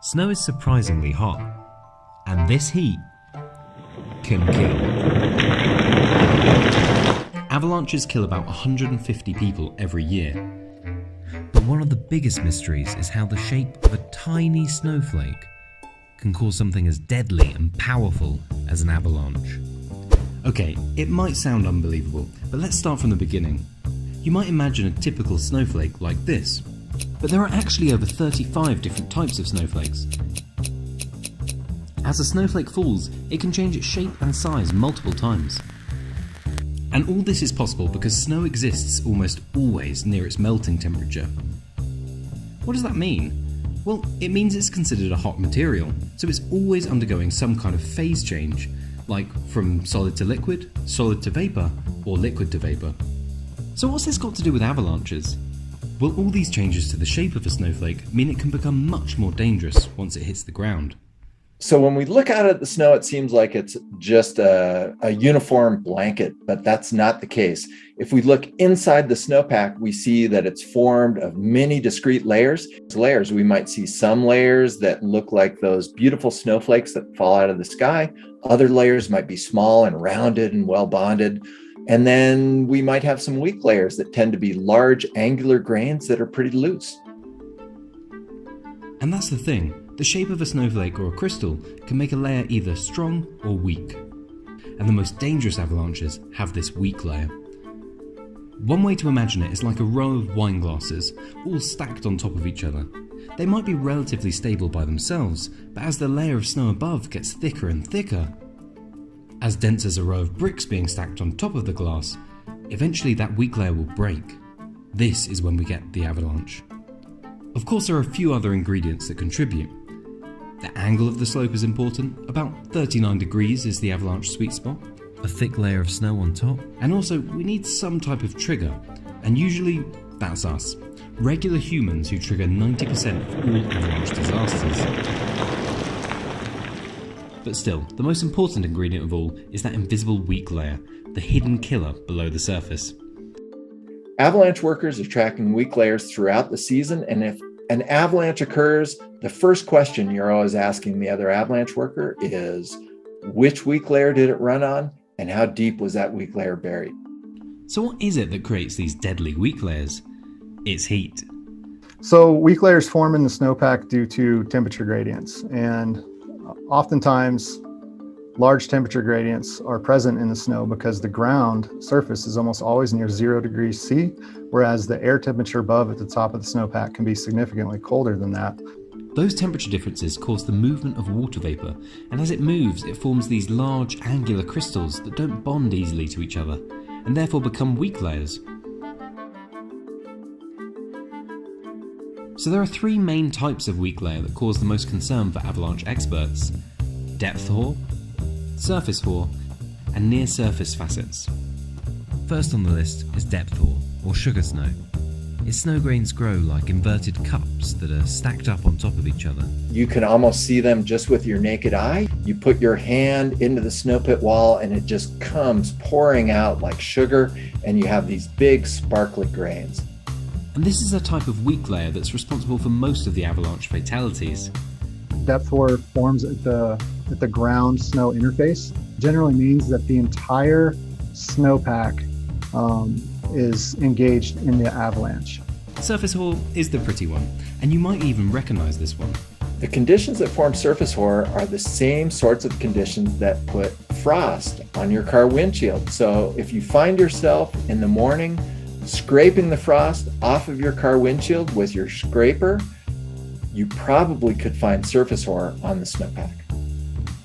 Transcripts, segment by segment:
Snow is surprisingly hot, and this heat can kill. Avalanches kill about 150 people every year. But one of the biggest mysteries is how the shape of a tiny snowflake can cause something as deadly and powerful as an avalanche. Okay, it might sound unbelievable, but let's start from the beginning. You might imagine a typical snowflake like this, but there are actually over 35 different types of snowflakes. As a snowflake falls, it can change its shape and size multiple times. And all this is possible because snow exists almost always near its melting temperature. What does that mean? Well, it means it's considered a hot material, so it's always undergoing some kind of phase change, like from solid to liquid, solid to vapor, or liquid to vapor. So what's this got to do with avalanches? Well, all these changes to the shape of a snowflake mean it can become much more dangerous once it hits the ground. So when we look out at the snow, it seems like it's just a uniform blanket, but that's not the case. If we look inside the snowpack, we see that it's formed of many discrete layers. We might see some layers that look like those beautiful snowflakes that fall out of the sky. Other layers might be small and rounded and well bonded. And then we might have some weak layers that tend to be large angular grains that are pretty loose. And that's the thing. The shape of a snowflake or a crystal can make a layer either strong or weak. And the most dangerous avalanches have this weak layer. One way to imagine it is like a row of wine glasses, all stacked on top of each other. They might be relatively stable by themselves, but as the layer of snow above gets thicker and thicker, as dense as a row of bricks being stacked on top of the glass, eventually that weak layer will break. This is when we get the avalanche. Of course, there are a few other ingredients that contribute. The angle of the slope is important. About 39 degrees is the avalanche sweet spot. A thick layer of snow on top. And also, we need some type of trigger. And usually, that's us. Regular humans who trigger 90% of all avalanche disasters. But still, the most important ingredient of all is that invisible weak layer, the hidden killer below the surface. Avalanche workers are tracking weak layers throughout the season, and if an avalanche occurs, the first question you're always asking the other avalanche worker is, which weak layer did it run on, and how deep was that weak layer buried? So what is it that creates these deadly weak layers? It's heat. So weak layers form in the snowpack due to temperature gradients, and oftentimes large temperature gradients are present in the snow because the ground surface is almost always near 0 degrees C, whereas the air temperature above at the top of the snowpack can be significantly colder than that. Those temperature differences cause the movement of water vapor, and as it moves, it forms these large angular crystals that don't bond easily to each other, and therefore become weak layers. So there are three main types of weak layer that cause the most concern for avalanche experts: depth hoar, surface hoar, and near surface facets. First on the list is depth hoar, or sugar snow. Its snow grains grow like inverted cups that are stacked up on top of each other. You can almost see them just with your naked eye. You put your hand into the snow pit wall and it just comes pouring out like sugar, and you have these big sparkly grains. And this is a type of weak layer that's responsible for most of the avalanche fatalities. Depth hoar forms at the ground snow interface. Generally means that the entire snowpack is engaged in the avalanche. Surface hoar is the pretty one, and you might even recognize this one. The conditions that form surface hoar are the same sorts of conditions that put frost on your car windshield. So if you find yourself in the morning scraping the frost off of your car windshield with your scraper, you probably could find surface hoar on the snowpack.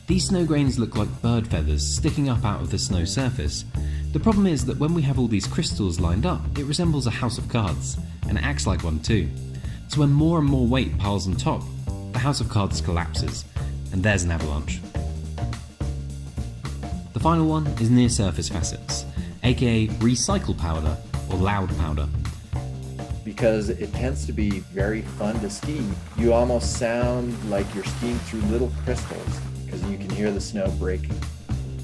These snow grains look like bird feathers sticking up out of the snow surface. The problem is that when we have all these crystals lined up, it resembles a house of cards, and it acts like one too. So when more and more weight piles on top, the house of cards collapses, and there's an avalanche. The final one is near surface facets, aka recycle powder or loud powder. Because it tends to be very fun to ski, you almost sound like you're skiing through little crystals because you can hear the snow breaking.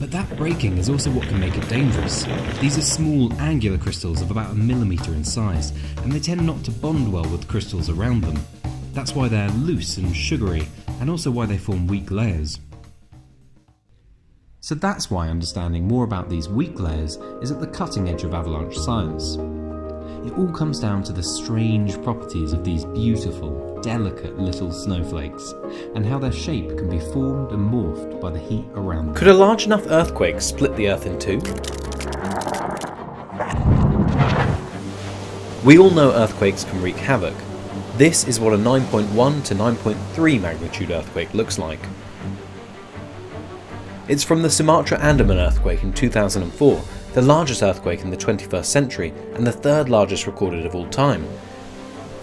But that breaking is also what can make it dangerous. These are small angular crystals of about 1 millimeter in size, and they tend not to bond well with crystals around them. That's why they're loose and sugary, and also why they form weak layers. So that's why understanding more about these weak layers is at the cutting edge of avalanche science. It all comes down to the strange properties of these beautiful, delicate little snowflakes, and how their shape can be formed and morphed by the heat around them. Could a large enough earthquake split the Earth in two? We all know earthquakes can wreak havoc. This is what a 9.1 to 9.3 magnitude earthquake looks like. It's from the Sumatra Andaman earthquake in 2004, the largest earthquake in the 21st century and the third largest recorded of all time.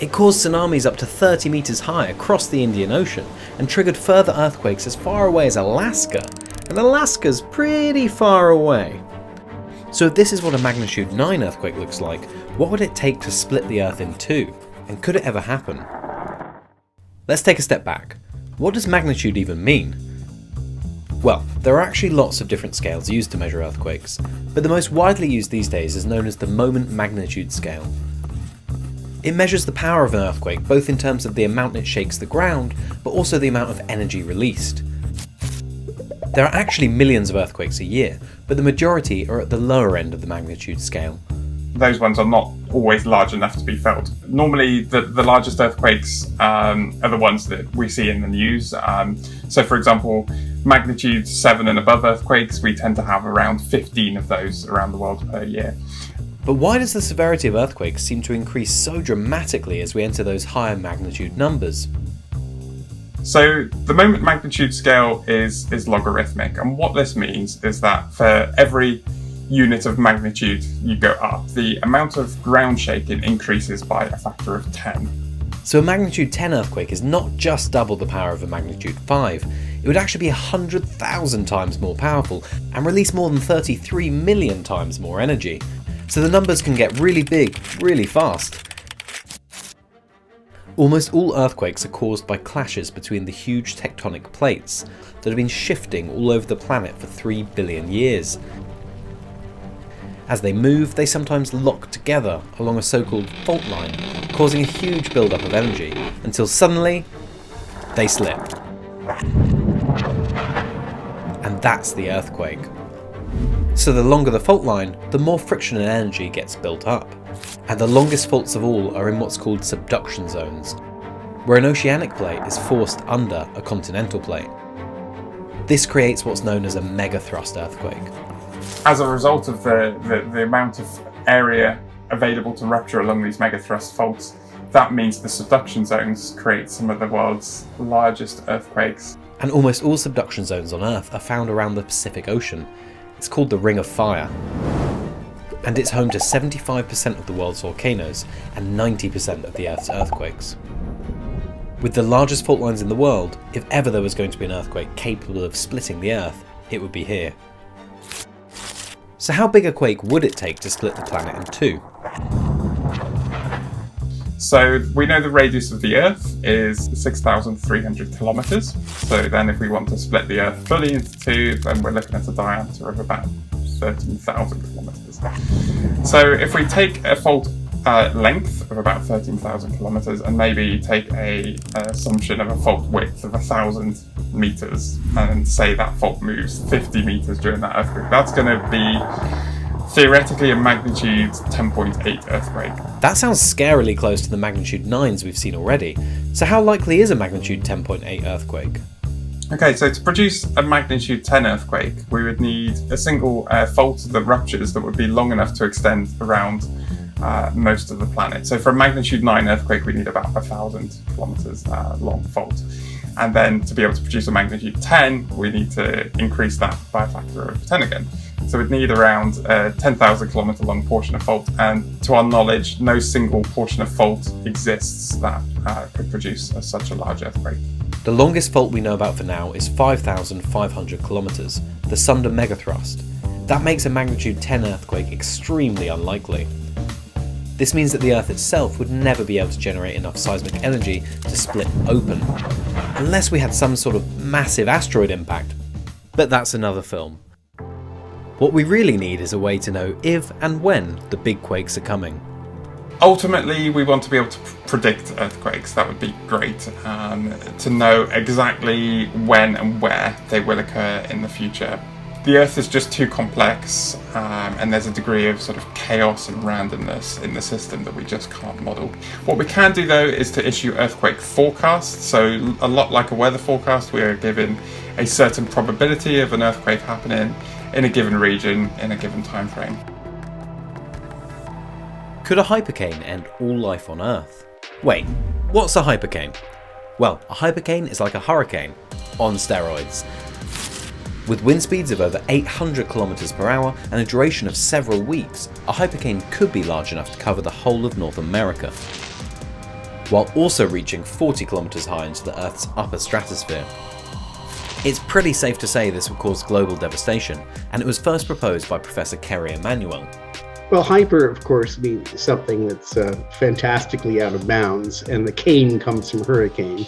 It caused tsunamis up to 30 metres high across the Indian Ocean and triggered further earthquakes as far away as Alaska, and Alaska's pretty far away. So if this is what a magnitude 9 earthquake looks like, what would it take to split the Earth in two? And could it ever happen? Let's take a step back. What does magnitude even mean? Well, there are actually lots of different scales used to measure earthquakes, but the most widely used these days is known as the moment magnitude scale. It measures the power of an earthquake both in terms of the amount it shakes the ground, but also the amount of energy released. There are actually millions of earthquakes a year, but the majority are at the lower end of the magnitude scale. Those ones are not always large enough to be felt. Normally, the largest earthquakes are the ones that we see in the news. So, for example, magnitude 7 and above earthquakes, we tend to have around 15 of those around the world per year. But why does the severity of earthquakes seem to increase so dramatically as we enter those higher magnitude numbers? So the moment magnitude scale is logarithmic, and what this means is that for every unit of magnitude you go up, the amount of ground shaking increases by a factor of 10. So a magnitude 10 earthquake is not just double the power of a magnitude 5, it would actually be 100,000 times more powerful and release more than 33 million times more energy. So the numbers can get really big, really fast. Almost all earthquakes are caused by clashes between the huge tectonic plates that have been shifting all over the planet for 3 billion years. As they move, they sometimes lock together along a so-called fault line, causing a huge buildup of energy, until suddenly, they slip. And that's the earthquake. So the longer the fault line, the more friction and energy gets built up. And the longest faults of all are in what's called subduction zones, where an oceanic plate is forced under a continental plate. This creates what's known as a megathrust earthquake. As a result of the amount of area available to rupture along these megathrust faults, that means the subduction zones create some of the world's largest earthquakes. And almost all subduction zones on Earth are found around the Pacific Ocean. It's called the Ring of Fire. And it's home to 75% of the world's volcanoes and 90% of the Earth's earthquakes. With the largest fault lines in the world, if ever there was going to be an earthquake capable of splitting the Earth, it would be here. So how big a quake would it take to split the planet in two? So we know the radius of the Earth is 6,300 kilometers. So then if we want to split the Earth fully into two, then we're looking at a diameter of about 13,000 kilometers. So if we take a fault length of about 13,000 kilometers and maybe take an assumption of a fault width of 1,000 meters and say that fault moves 50 meters during that earthquake, that's going to be theoretically a magnitude 10.8 earthquake. That sounds scarily close to the magnitude 9s we've seen already. So how likely is a magnitude 10.8 earthquake? Okay, so to produce a magnitude 10 earthquake, we would need a single fault that ruptures that would be long enough to extend around most of the planet. So for a magnitude 9 earthquake, we need about 1,000 kilometers long fault. And then to be able to produce a magnitude 10, we need to increase that by a factor of 10 again. So we'd need around a 10,000 kilometer long portion of fault. And to our knowledge, no single portion of fault exists that could produce such a large earthquake. The longest fault we know about for now is 5,500 kilometers, the Sunda megathrust. That makes a magnitude 10 earthquake extremely unlikely. This means that the Earth itself would never be able to generate enough seismic energy to split open, unless we had some sort of massive asteroid impact. But that's another film. What we really need is a way to know if and when the big quakes are coming. Ultimately, we want to be able to predict earthquakes. That would be great, to know exactly when and where they will occur in the future. The Earth is just too complex, and there's a degree of sort of chaos and randomness in the system that we just can't model. What we can do, though, is to issue earthquake forecasts. So a lot like a weather forecast, we are given a certain probability of an earthquake happening in a given region in a given time frame. Could a hypercane end all life on Earth? Wait, what's a hypercane? Well, a hypercane is like a hurricane on steroids. With wind speeds of over 800 kilometers per hour and a duration of several weeks, a hypercane could be large enough to cover the whole of North America, while also reaching 40 kilometers high into the Earth's upper stratosphere. It's pretty safe to say this will cause global devastation, and it was first proposed by Professor Kerry Emanuel. Well, hyper, of course, means something that's fantastically out of bounds, and the cane comes from hurricane.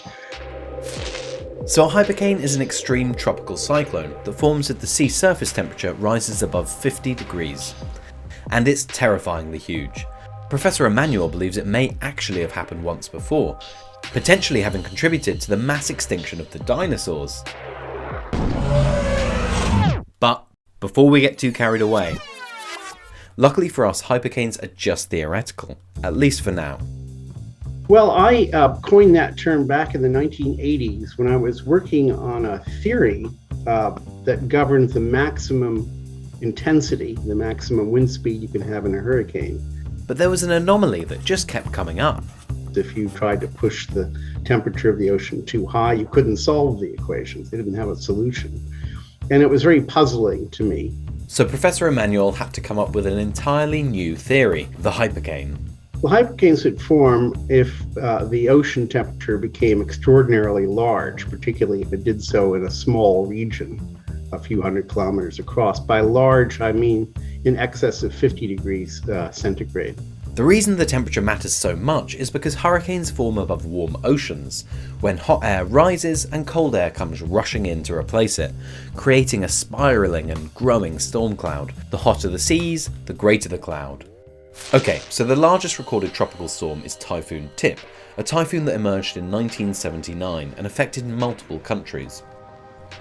So a hypercane is an extreme tropical cyclone that forms if the sea surface temperature rises above 50 degrees. And it's terrifyingly huge. Professor Emanuel believes it may actually have happened once before, potentially having contributed to the mass extinction of the dinosaurs. But before we get too carried away, luckily for us, hypercanes are just theoretical, at least for now. Well, I coined that term back in the 1980s when I was working on a theory that governs the maximum intensity, the maximum wind speed you can have in a hurricane. But there was an anomaly that just kept coming up. If you tried to push the temperature of the ocean too high, you couldn't solve the equations. They didn't have a solution. And it was very puzzling to me. So Professor Emanuel had to come up with an entirely new theory, the hypercane. Well, hypercanes would form if the ocean temperature became extraordinarily large, particularly if it did so in a small region, a few hundred kilometers across. By large, I mean in excess of 50 degrees centigrade. The reason the temperature matters so much is because hurricanes form above warm oceans, when hot air rises and cold air comes rushing in to replace it, creating a spiraling and growing storm cloud. The hotter the seas, the greater the cloud. Okay, so the largest recorded tropical storm is Typhoon Tip, a typhoon that emerged in 1979 and affected multiple countries.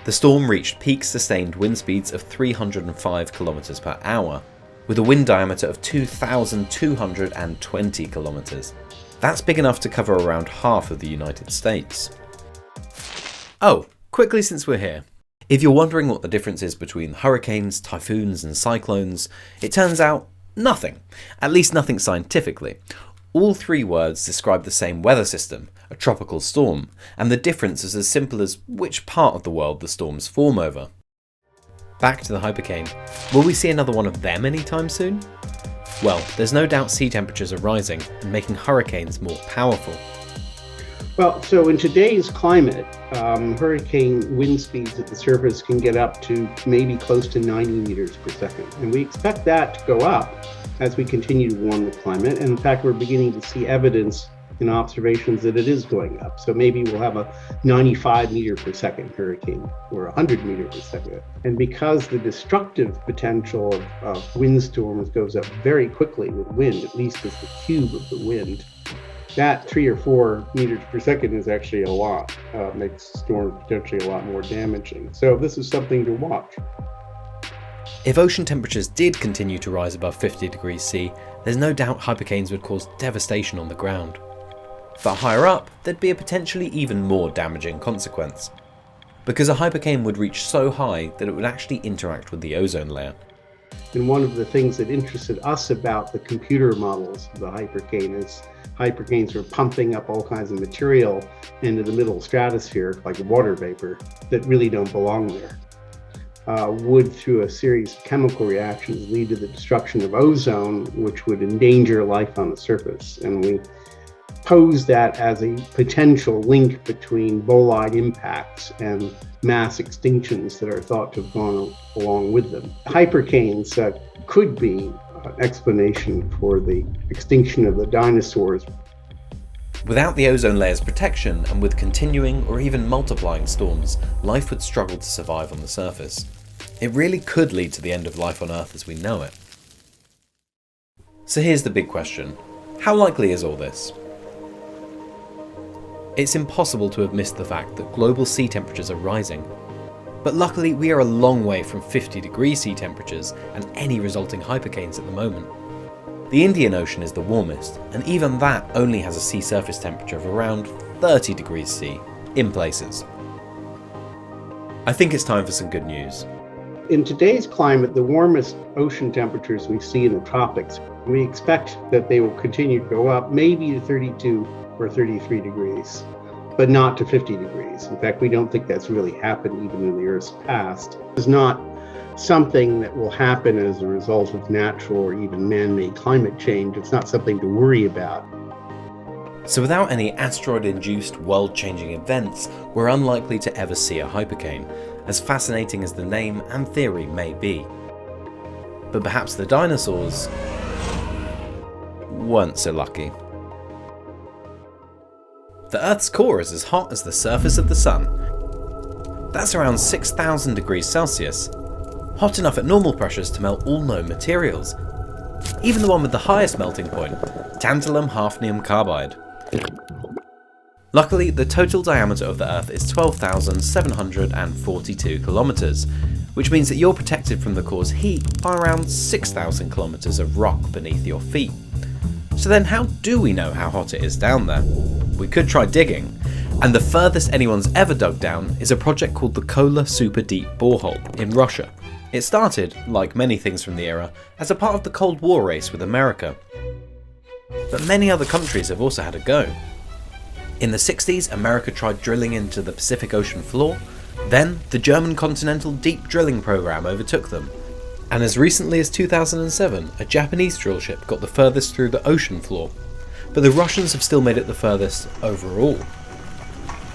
The storm reached peak sustained wind speeds of 305 kilometers per hour, with a wind diameter of 2,220 kilometers. That's big enough to cover around half of the United States. Oh, quickly since we're here. If you're wondering what the difference is between hurricanes, typhoons and cyclones, it turns out nothing. At least nothing scientifically. All three words describe the same weather system, a tropical storm, and the difference is as simple as which part of the world the storms form over. Back to the hypercane. Will we see another one of them anytime soon? Well, there's no doubt sea temperatures are rising and making hurricanes more powerful. Well, so in today's climate, hurricane wind speeds at the surface can get up to maybe close to 90 meters per second. And we expect that to go up as we continue to warm the climate. And in fact, we're beginning to see evidence in observations that it is going up. So maybe we'll have a 95 meter per second hurricane or 100 meter per second. And because the destructive potential of windstorms goes up very quickly with wind, at least as the cube of the wind, that 3 or 4 meters per second is actually a lot, makes storms potentially a lot more damaging. So this is something to watch. If ocean temperatures did continue to rise above 50 degrees C, there's no doubt hypercanes would cause devastation on the ground. But higher up, there'd be a potentially even more damaging consequence, because a hypercane would reach so high that it would actually interact with the ozone layer. And one of the things that interested us about the computer models of the hypercane is hypercanes are pumping up all kinds of material into the middle stratosphere, like water vapor, that really don't belong there. Would, through a series of chemical reactions, lead to the destruction of ozone, which would endanger life on the surface. And we pose that as a potential link between bolide impacts and mass extinctions that are thought to have gone along with them. Hypercanes could be an explanation for the extinction of the dinosaurs. Without the ozone layer's protection, and with continuing or even multiplying storms, life would struggle to survive on the surface. It really could lead to the end of life on Earth as we know it. So here's the big question. How likely is all this? It's impossible to have missed the fact that global sea temperatures are rising. But luckily we are a long way from 50-degree sea temperatures and any resulting hypercanes at the moment. The Indian Ocean is the warmest, and even that only has a sea surface temperature of around 30 degrees C in places. I think it's time for some good news. In today's climate, the warmest ocean temperatures we see in the tropics, we expect that they will continue to go up, maybe to 32 or 33 degrees, but not to 50 degrees. In fact, we don't think that's really happened even in the Earth's past. It's not something that will happen as a result of natural or even man-made climate change. It's not something to worry about. So without any asteroid-induced world-changing events, we're unlikely to ever see a hypercane, as fascinating as the name and theory may be. But perhaps the dinosaurs weren't so lucky. The Earth's core is as hot as the surface of the Sun. That's around 6,000 degrees Celsius, hot enough at normal pressures to melt all known materials, even the one with the highest melting point, tantalum hafnium carbide. Luckily, the total diameter of the Earth is 12,742 kilometers, which means that you're protected from the core's heat by around 6,000 kilometers of rock beneath your feet. So then how do we know how hot it is down there? We could try digging, and the furthest anyone's ever dug down is a project called the Kola Super Deep Borehole in Russia. It started, like many things from the era, as a part of the Cold War race with America. But many other countries have also had a go. In the 60s, America tried drilling into the Pacific Ocean floor, then the German Continental Deep Drilling Program overtook them, and as recently as 2007, a Japanese drill ship got the furthest through the ocean floor, but the Russians have still made it the furthest overall.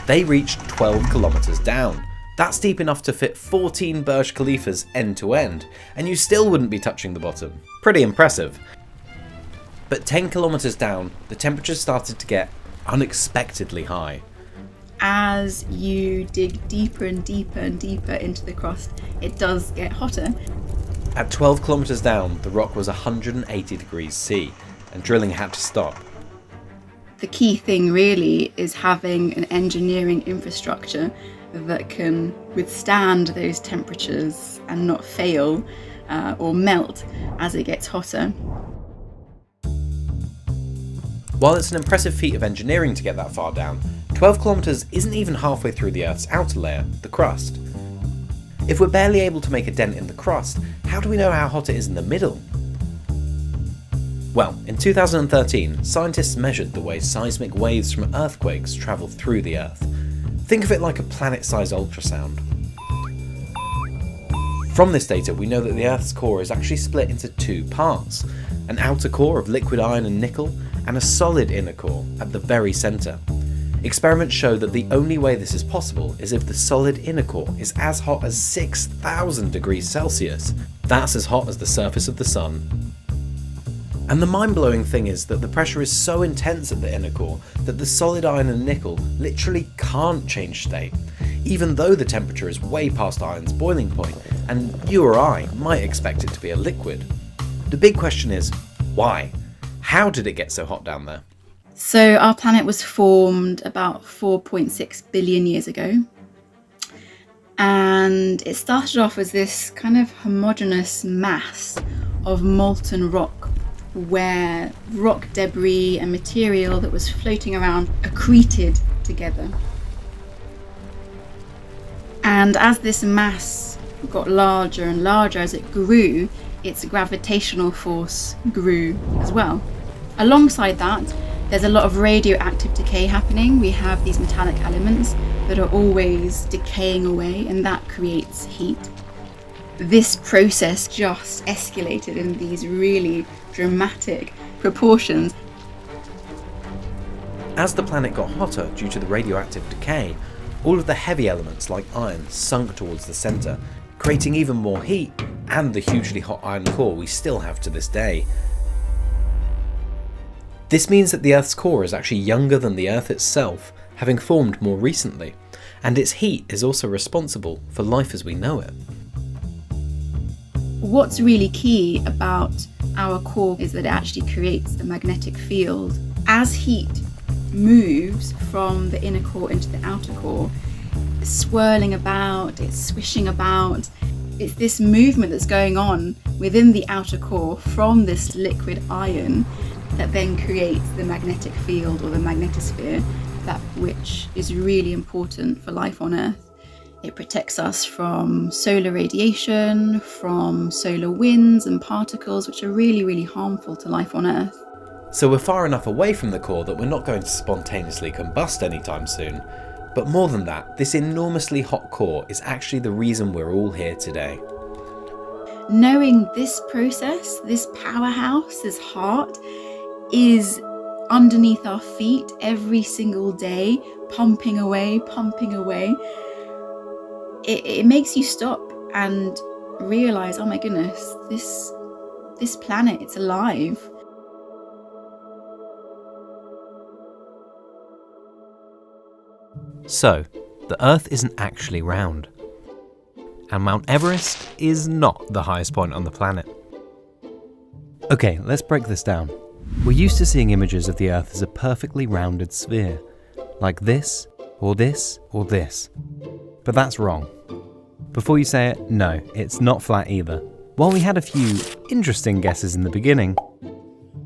They reached 12 kilometers down. That's deep enough to fit 14 Burj Khalifas end to end, and you still wouldn't be touching the bottom. Pretty impressive. But 10 kilometers down, the temperatures started to get unexpectedly high. As you dig deeper and deeper and deeper into the crust, it does get hotter. At 12 kilometers down, the rock was 180 degrees C, and drilling had to stop. The key thing really is having an engineering infrastructure that can withstand those temperatures and not fail or melt as it gets hotter. While it's an impressive feat of engineering to get that far down, 12 kilometers isn't even halfway through the Earth's outer layer, the crust. If we're barely able to make a dent in the crust, how do we know how hot it is in the middle? Well, in 2013, scientists measured the way seismic waves from earthquakes travel through the Earth. Think of it like a planet-sized ultrasound. From this data, we know that the Earth's core is actually split into two parts, an outer core of liquid iron and nickel, and a solid inner core at the very centre. Experiments show that the only way this is possible is if the solid inner core is as hot as 6,000 degrees Celsius. That's as hot as the surface of the Sun. And the mind-blowing thing is that the pressure is so intense at the inner core that the solid iron and nickel literally can't change state, even though the temperature is way past iron's boiling point, and you or I might expect it to be a liquid. The big question is, why? How did it get so hot down there? So our planet was formed about 4.6 billion years ago. And it started off as this kind of homogeneous mass of molten rock, where rock debris and material that was floating around accreted together. And as this mass got larger and larger as it grew, its gravitational force grew as well. Alongside that, there's a lot of radioactive decay happening. We have these metallic elements that are always decaying away, and that creates heat. This process just escalated in these really dramatic proportions. As the planet got hotter due to the radioactive decay, all of the heavy elements like iron sunk towards the centre, creating even more heat and the hugely hot iron core we still have to this day. This means that the Earth's core is actually younger than the Earth itself, having formed more recently, and its heat is also responsible for life as we know it. What's really key about our core is that it actually creates a magnetic field. As heat moves from the inner core into the outer core, it's swirling about, it's swishing about. It's this movement that's going on within the outer core from this liquid iron that then creates the magnetic field or the magnetosphere, that which is really important for life on Earth. It protects us from solar radiation, from solar winds and particles, which are really, really harmful to life on Earth. So we're far enough away from the core that we're not going to spontaneously combust anytime soon. But more than that, this enormously hot core is actually the reason we're all here today. Knowing this process, this powerhouse, this heart, is underneath our feet every single day, pumping away, it makes you stop and realize, oh my goodness, this planet, it's alive. So, the Earth isn't actually round. And Mount Everest is not the highest point on the planet. Okay, let's break this down. We're used to seeing images of the Earth as a perfectly rounded sphere, like this, or this, or this. But that's wrong. Before you say it, no, it's not flat either. While we had a few interesting guesses in the beginning,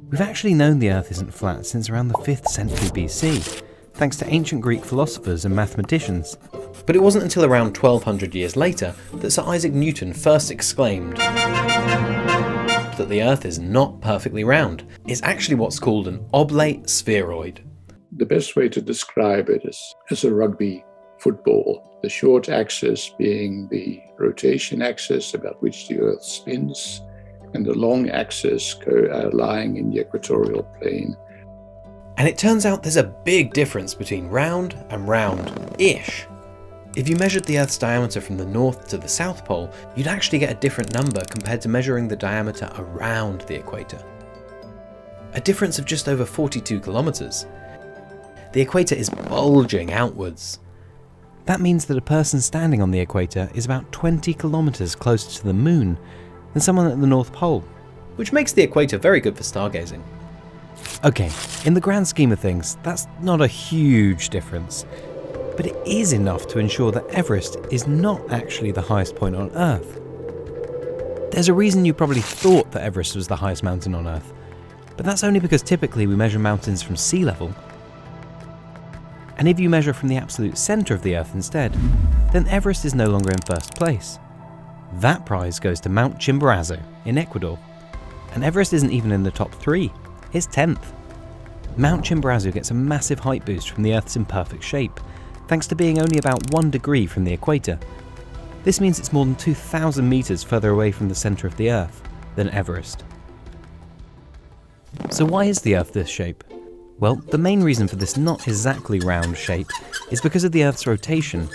we've actually known the Earth isn't flat since around the 5th century BC, thanks to ancient Greek philosophers and mathematicians. But it wasn't until around 1200 years later that Sir Isaac Newton first exclaimed that the Earth is not perfectly round. It's actually what's called an oblate spheroid. The best way to describe it is as a rugby football, the short axis being the rotation axis about which the Earth spins, and the long axis lying in the equatorial plane. And it turns out there's a big difference between round and round-ish. If you measured the Earth's diameter from the North to the South Pole, you'd actually get a different number compared to measuring the diameter around the equator. A difference of just over 42 kilometers. The equator is bulging outwards. That means that a person standing on the equator is about 20 kilometers closer to the moon than someone at the North Pole, which makes the equator very good for stargazing. Okay, in the grand scheme of things, that's not a huge difference, but it is enough to ensure that Everest is not actually the highest point on Earth. There's a reason you probably thought that Everest was the highest mountain on Earth, but that's only because typically we measure mountains from sea level. And if you measure from the absolute centre of the Earth instead, then Everest is no longer in first place. That prize goes to Mount Chimborazo in Ecuador, and Everest isn't even in the top 3, it's 10th. Mount Chimborazo gets a massive height boost from the Earth's imperfect shape, thanks to being only about 1 degree from the equator. This means it's more than 2,000 metres further away from the centre of the Earth than Everest. So why is the Earth this shape? Well, the main reason for this not exactly round shape is because of the Earth's rotation.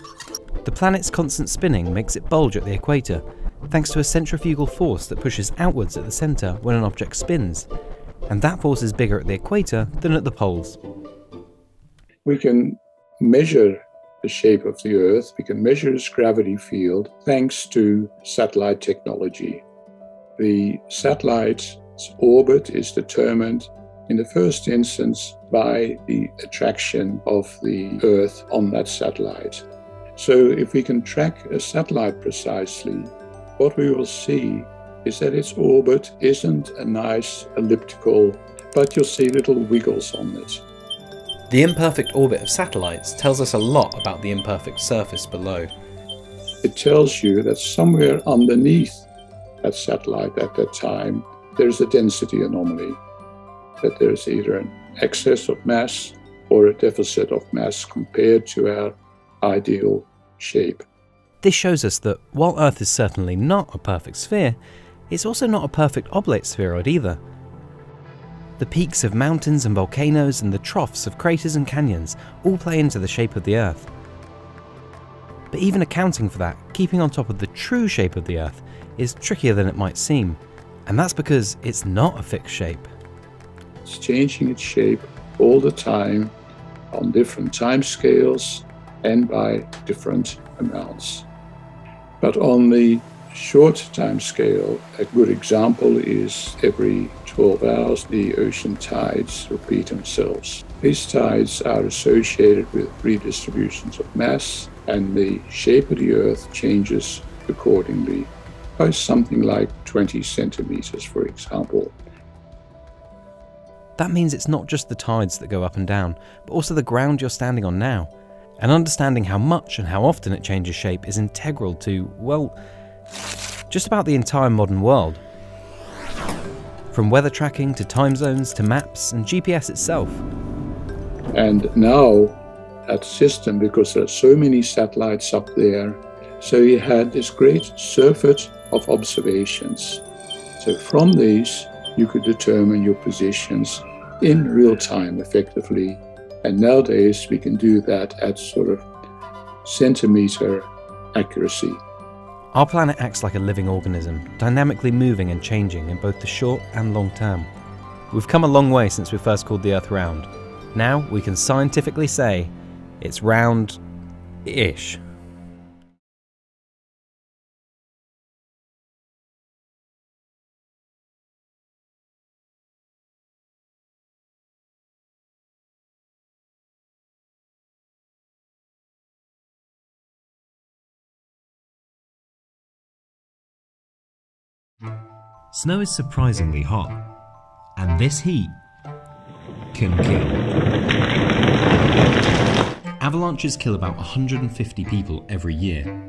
The planet's constant spinning makes it bulge at the equator, thanks to a centrifugal force that pushes outwards at the centre when an object spins, and that force is bigger at the equator than at the poles. We can measure the shape of the Earth, we can measure its gravity field thanks to satellite technology. The satellite's orbit is determined in the first instance by the attraction of the Earth on that satellite. So if we can track a satellite precisely, what we will see is that its orbit isn't a nice elliptical, but you'll see little wiggles on it. The imperfect orbit of satellites tells us a lot about the imperfect surface below. It tells you that somewhere underneath that satellite at that time, there's a density anomaly, that there's either an excess of mass or a deficit of mass compared to our ideal shape. This shows us that while Earth is certainly not a perfect sphere, it's also not a perfect oblate spheroid either. The peaks of mountains and volcanoes and the troughs of craters and canyons all play into the shape of the Earth. But even accounting for that, keeping on top of the true shape of the Earth is trickier than it might seem, and that's because it's not a fixed shape. It's changing its shape all the time on different time scales and by different amounts. But on the short time scale, a good example is every 12 hours the ocean tides repeat themselves. These tides are associated with redistributions of mass, and the shape of the Earth changes accordingly by something like 20 centimeters, for example. That means it's not just the tides that go up and down, but also the ground you're standing on now. And understanding how much and how often it changes shape is integral to, well, just about the entire modern world. From weather tracking to time zones to maps and GPS itself. And now that system, because there are so many satellites up there, so you had this great surfeit of observations. So from these, you could determine your positions in real time effectively. And nowadays we can do that at sort of centimeter accuracy. Our planet acts like a living organism, dynamically moving and changing in both the short and long term. We've come a long way since we first called the Earth round. Now we can scientifically say it's round-ish. Snow is surprisingly hot, and this heat can kill. Avalanches kill about 150 people every year.